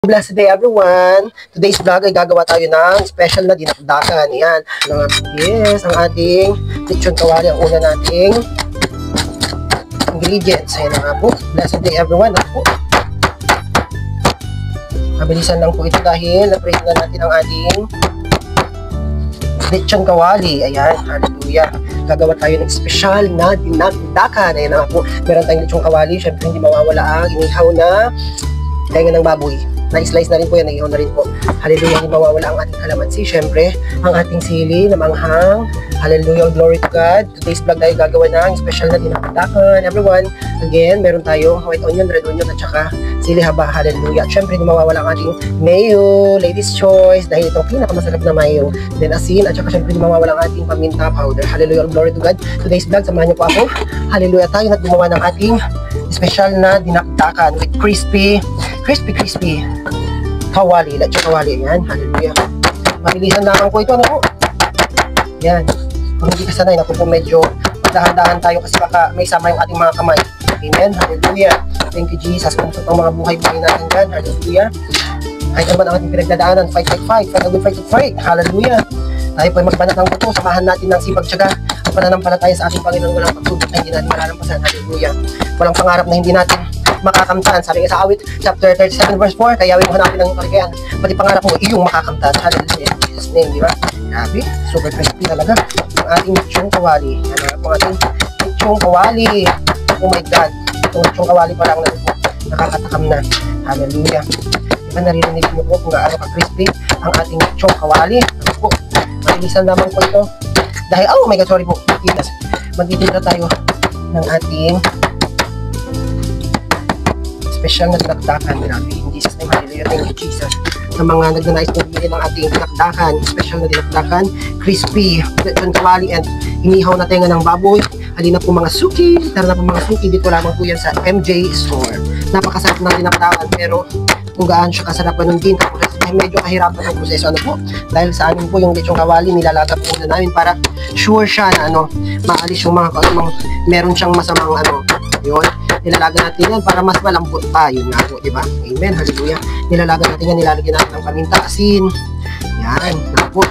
Blessed day everyone! Today's vlog ay gagawa tayo ng special na dinakdakan. Yan. Yes, ang ating lechon kawali ang una nating ingredients. Ayan na nga po. Blessed day everyone. Ako. Mabilisan lang po ito dahil na-prate na natin ang ating lechon kawali. Ayan. Hallelujah. Gagawa tayo ng special na dinakdakan. Ayan na nga po. Meron tayong lechon kawali. Siyempre hindi mawawala ang inihaw na tenga ng baboy. Na-slice na rin po yan, naihaw na rin po. Hallelujah, hindi mawawala ang ating kalamansi. Siyempre, ang ating sili na manghang. Hallelujah, glory to God. Today's vlog tayo gagawa ng special na dinakdakan. Everyone, again, meron tayong white onion, red onion, at saka sili haba. Hallelujah. At siyempre, hindi mawawala ang ating mayo, ladies choice, dahil itong pinakamasarap na mayo. Then asin, at saka siyempre, hindi mawawala ang ating paminta powder. Hallelujah, glory to God. Today's vlog, samahan niyo po ako. Hallelujah, tayo na gumawa ng ating special na dinakdakan with crispy kawali, lechon kawali. Yan, hallelujah. Mabilisan lamang po ito, ano po? Yan. Kung hindi ka sanay, naku po medyo dahan-dahan tayo kasi baka may sama yung ating mga kamay. Amen, hallelujah. Thank you, Jesus. Kung sa mga buhay-buhay natin dyan, hallelujah. Kahit naman ang ating pinagdadaanan, fight, fight a good fight to fight. Hallelujah. Tayo po ay magbanat ng buto, samahan natin ng sipag-tsaga at pananampalataya sa ating Panginoon. Walang pagsubok na hindi natin malalampasan. Hallelujah. Walang pangarap na hindi natin makakamtan. Sabi nga sa awit, chapter 37 verse 4, kayawin mo hanapin ng kaligayahan. Pati pangarap mo, iyong makakamtan. Hallelujah. In Jesus' name, di ba? Grabe, super crispy talaga. Ang ating lechong kawali. Yan ang ating lechong kawali. Oh my God. Itong lechong kawali pa lang na po. Nakakatakam na. Hallelujah. Diba naririnig niyo po kung gaano ka-crispy ang ating lechong kawali. Ano po? Mabilisan lamang po ito. Dahil, oh my God, sorry po. Magtitira tayo ng ating special na dinakdakan. Grabe. In Jesus' name, hallelujah. Thank you, Jesus. Sa mga nagnanais na bumili ng ating dinakdakan, special na dinakdakan, crispy, lechon kawali, and inihaw na tenga ng baboy. Halina po mga suki. Tara na po mga suki. Dito lamang po yan sa MJ Store. Napakasarap ng dinakdakan, pero kung gaano siya kasarap nun din, ay medyo kahirapan ang proseso. Ano po? Dahil sa amin po yung lechon kawali, nilalagap po na namin para sure siya na maalis yung mga meron siyang masamang yun. Nilalaga natin yan para mas malambot pa. Yun nga po, diba? Amen, hallelujah. Nilalaga natin yan, nilalagyan natin ng paminta, asin. Yan, nga po.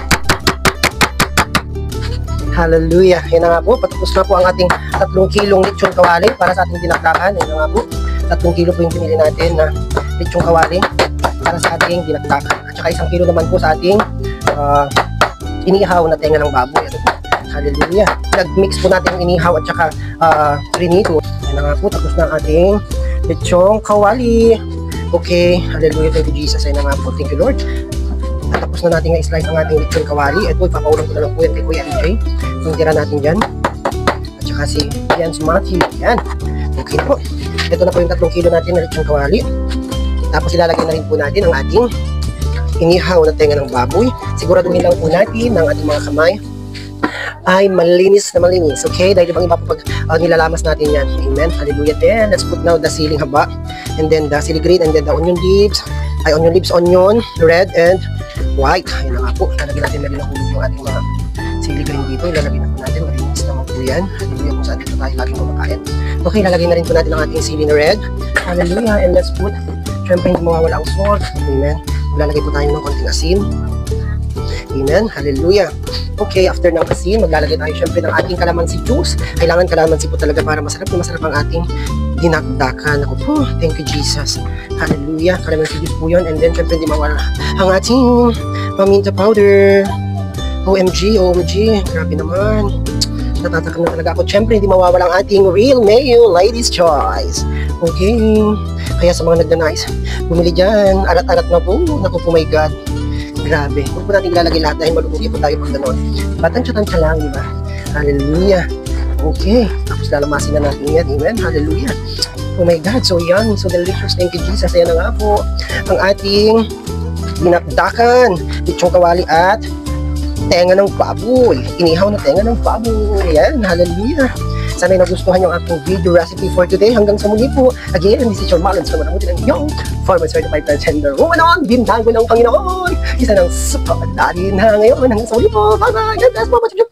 Hallelujah. Yan nga po, patapos na po ang ating 3 kilong lechon kawali para sa ating dinakdakan. Yan nga po, 3 kilo po yung pinili natin na lechon kawali para sa ating dinakdakan. At saka 1 kilo naman po sa ating inihaw na tenga ng baboy. Ano po? Hallelujah. Nag-mix po natin yung inihaw at saka trinito. Yan nga po, tapos na ang ating lechong kawali. Okay, hallelujah, thank you Jesus. Yan nga po, thank you Lord. At tapos na natin i-slice ang ating lechong kawali. Ito, ipapaulam ko na lang po yan kay Kuya MJ. Yung tira natin dyan. At saka si Jens Matthew. Yan. Okay po. Ito na po yung 3 kilo natin na lechong kawali. Tapos ilalagay na rin po natin ang ating inihaw na tenga ng baboy. Siguraduhin lang po natin ng ating mga kamay ay malinis na malinis. Okay? Dahil ibang iba po pag nilalamas natin yan. Amen. Hallelujah. Then, let's put now the siling haba. And then the sili green. And then the onion leaves. Ay, onion leaves, onion, red and white. Ayan na nga po. Lalagyan natin na rin yung ating mga sili green dito. Ilalagyan na po natin. Malinis naman po yan. Hallelujah. Kung saan dito tayo laging kumakain. Okay, lalagyan na rin po natin ang ating sili na red. Hallelujah. And let's put, syempre hindi mawawala ang salt. Amen. Maglalagay po tayo ng konting asin. Amen. Hallelujah. Okay, after ng asin, maglalagay tayo syempre ng ating kalamansi juice. Kailangan kalamansi po talaga para masarap na masarap ang ating dinakdakan. Ako po, thank you Jesus. Hallelujah. Kalamansi juice po yun. And then syempre hindi mawala ang ating paminta powder. OMG, OMG. Grabe naman. Natatakam na talaga ako. Syempre hindi mawawala ang ating real mayo, ladies choice. Okay. Kaya sa mga nagnanais, bumili dyan. Arat-arat na po. Naku po, my God. Grabe. Huwag po natin ilalagay lahat dahil malulugi po tayo pag gano'n. Batansya-tansya lang, di ba? Hallelujah. Okay. Tapos lalamasin na natin yan. Amen. Hallelujah. Oh my God. So young. So delicious. Thank you, Jesus. Ayan na nga po. Ang ating dinakdakan. Lechong kawali at tenga ng baboy. Inihaw na tenga ng baboy. Ayan. Hallelujah. Sana'y nagustuhan yung aking video recipe for today. Hanggang sa muli po. Again, this is your Marlon. So, manamutin ang iyong former certified transgender woman on bintang ko ng Panginoon. Isa ng super daddy na ngayon. Hanggang sa muli po. Bye-bye. God bless.